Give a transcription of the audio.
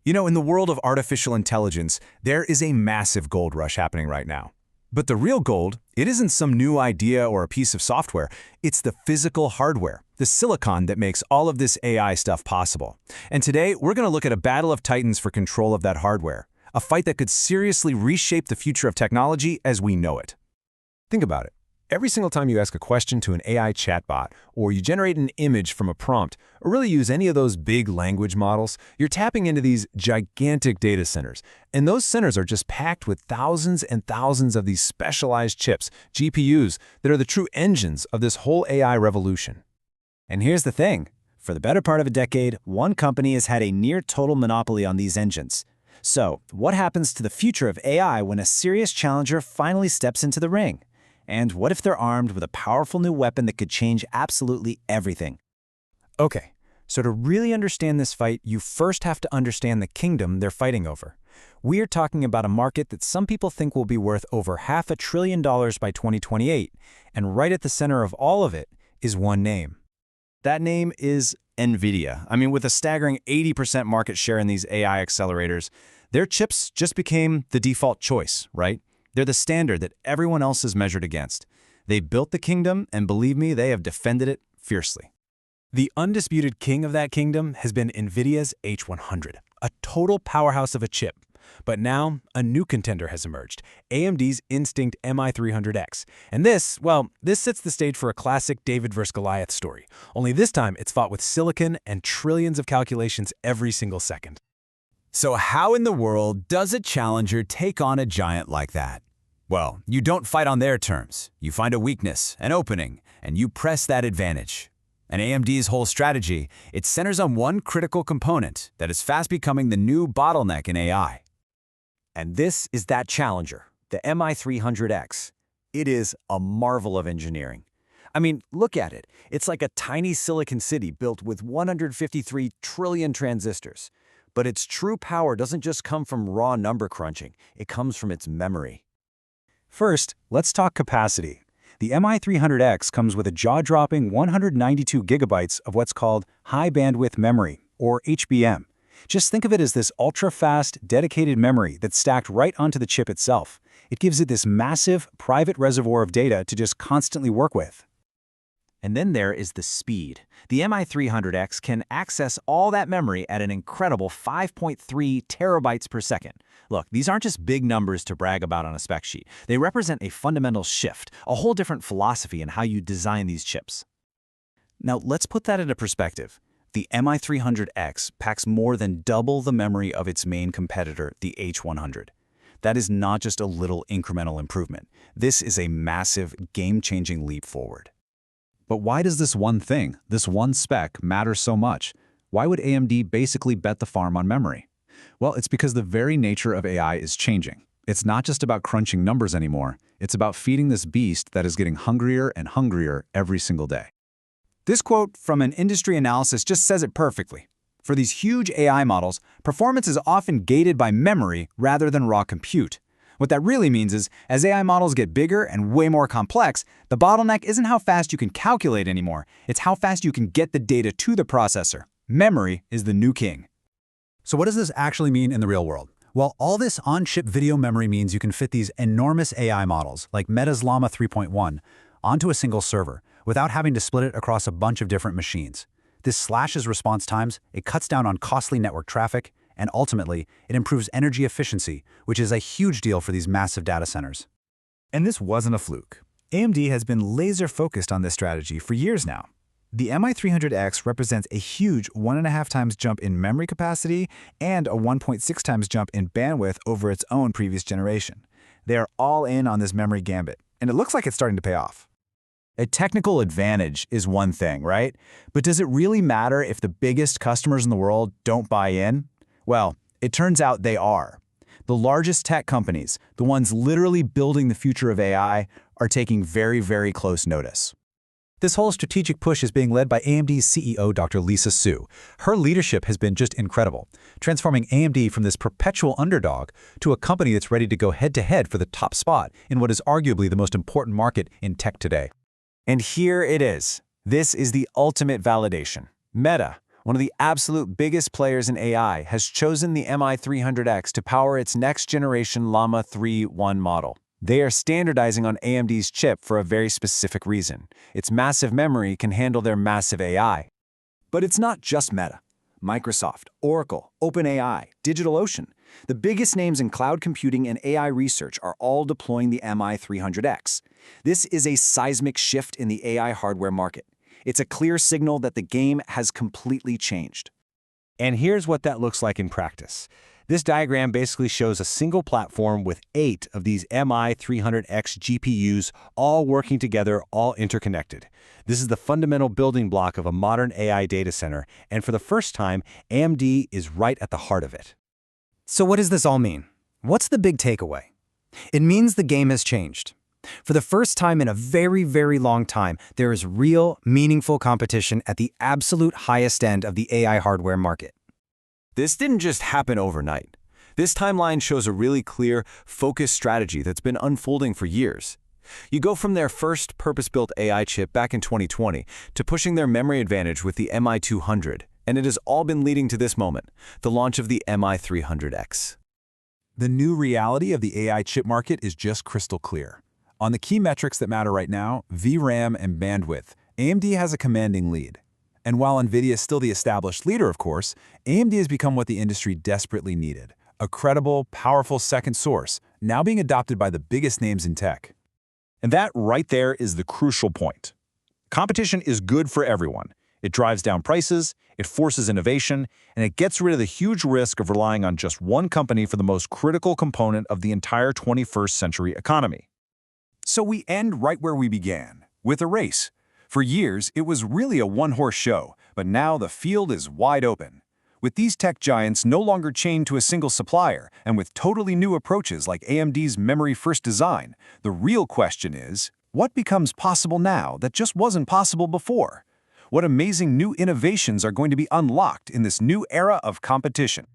You know, in the world of artificial intelligence, there is a massive gold rush happening right now. But the real gold, it isn't some new idea or a piece of software. It's the physical hardware, the silicon that makes all of this AI stuff possible. And today, we're going to look at a battle of titans for control of that hardware, a fight that could seriously reshape the future of technology as we know it. Think about it. Every single time you ask a question to an AI chatbot, or you generate an image from a prompt, or really use any of those big language models, you're tapping into these gigantic data centers. And those centers are just packed with thousands and thousands of these specialized chips, GPUs, that are the true engines of this whole AI revolution. And here's the thing. For the better part of a decade, one company has had a near-total monopoly on these engines. So, what happens to the future of AI when a serious challenger finally steps into the ring? And what if they're armed with a powerful new weapon that could change absolutely everything? Okay, so to really understand this fight, you first have to understand the kingdom they're fighting over. We're talking about a market that some people think will be worth over $500 billion by 2028, and right at the center of all of it is one name. That name is NVIDIA. I mean, with a staggering 80% market share in these AI accelerators, their chips just became the default choice, right? They're the standard that everyone else is measured against. They built the kingdom, and believe me, they have defended it fiercely. The undisputed king of that kingdom has been NVIDIA's H100, a total powerhouse of a chip. But now, a new contender has emerged, AMD's Instinct MI300X. And this sets the stage for a classic David versus Goliath story. Only this time, it's fought with silicon and trillions of calculations every single second. So how in the world does a challenger take on a giant like that? Well, you don't fight on their terms. You find a weakness, an opening, and you press that advantage. And AMD's whole strategy, it centers on one critical component that is fast becoming the new bottleneck in AI. And this is that challenger, the MI300X. It is a marvel of engineering. I mean, look at it. It's like a tiny silicon city built with 153 trillion transistors. But its true power doesn't just come from raw number crunching. It comes from its memory. First, let's talk capacity. The MI300X comes with a jaw-dropping 192 gigabytes of what's called high bandwidth memory, or HBM. Just think of it as this ultra-fast, dedicated memory that's stacked right onto the chip itself. It gives it this massive, private reservoir of data to just constantly work with. And then there is the speed. The MI300X can access all that memory at an incredible 5.3 terabytes per second. Look, these aren't just big numbers to brag about on a spec sheet. They represent a fundamental shift, a whole different philosophy in how you design these chips. Now, let's put that into perspective. The MI300X packs more than double the memory of its main competitor, the H100. That is not just a little incremental improvement. This is a massive, game-changing leap forward. But why does this one thing, this one spec, matter so much? Why would AMD basically bet the farm on memory? Well, it's because the very nature of AI is changing. It's not just about crunching numbers anymore. It's about feeding this beast that is getting hungrier and hungrier every single day. This quote from an industry analysis just says it perfectly. For these huge AI models, performance is often gated by memory rather than raw compute. What that really means is, as AI models get bigger and way more complex, the bottleneck isn't how fast you can calculate anymore, it's how fast you can get the data to the processor. Memory is the new king. So what does this actually mean in the real world? Well, all this on-chip video memory means you can fit these enormous AI models, like Meta's Llama 3.1, onto a single server, without having to split it across a bunch of different machines. This slashes response times, it cuts down on costly network traffic, and ultimately, it improves energy efficiency, which is a huge deal for these massive data centers. And this wasn't a fluke. AMD has been laser-focused on this strategy for years now. The MI300X represents a huge 1.5 times jump in memory capacity and a 1.6 times jump in bandwidth over its own previous generation. They are all in on this memory gambit, and it looks like it's starting to pay off. A technical advantage is one thing, right? But does it really matter if the biggest customers in the world don't buy in? Well, it turns out they are. The largest tech companies, the ones literally building the future of AI, are taking very, very close notice. This whole strategic push is being led by AMD's CEO, Dr. Lisa Su. Her leadership has been just incredible, transforming AMD from this perpetual underdog to a company that's ready to go head-to-head for the top spot in what is arguably the most important market in tech today. And here it is. This is the ultimate validation. Meta, one of the absolute biggest players in AI, has chosen the MI300X to power its next-generation Llama 3.1 model. They are standardizing on AMD's chip for a very specific reason. Its massive memory can handle their massive AI. But it's not just Meta. Microsoft, Oracle, OpenAI, DigitalOcean, the biggest names in cloud computing and AI research are all deploying the MI300X. This is a seismic shift in the AI hardware market. It's a clear signal that the game has completely changed. And here's what that looks like in practice. This diagram basically shows a single platform with 8 of these MI300X GPUs all working together, all interconnected. This is the fundamental building block of a modern AI data center, and for the first time, AMD is right at the heart of it. So what does this all mean? What's the big takeaway? It means the game has changed. For the first time in a very, very long time, there is real, meaningful competition at the absolute highest end of the AI hardware market. This didn't just happen overnight. This timeline shows a really clear, focused strategy that's been unfolding for years. You go from their first purpose-built AI chip back in 2020 to pushing their memory advantage with the MI200, and it has all been leading to this moment, the launch of the MI300X. The new reality of the AI chip market is just crystal clear. On the key metrics that matter right now, VRAM and bandwidth, AMD has a commanding lead. And while NVIDIA is still the established leader, of course, AMD has become what the industry desperately needed, a credible, powerful second source, now being adopted by the biggest names in tech. And that right there is the crucial point. Competition is good for everyone. It drives down prices, it forces innovation, and it gets rid of the huge risk of relying on just one company for the most critical component of the entire 21st century economy. So we end right where we began, with a race. For years, it was really a one-horse show, but now the field is wide open. With these tech giants no longer chained to a single supplier, and with totally new approaches like AMD's memory-first design, the real question is, what becomes possible now that just wasn't possible before? What amazing new innovations are going to be unlocked in this new era of competition?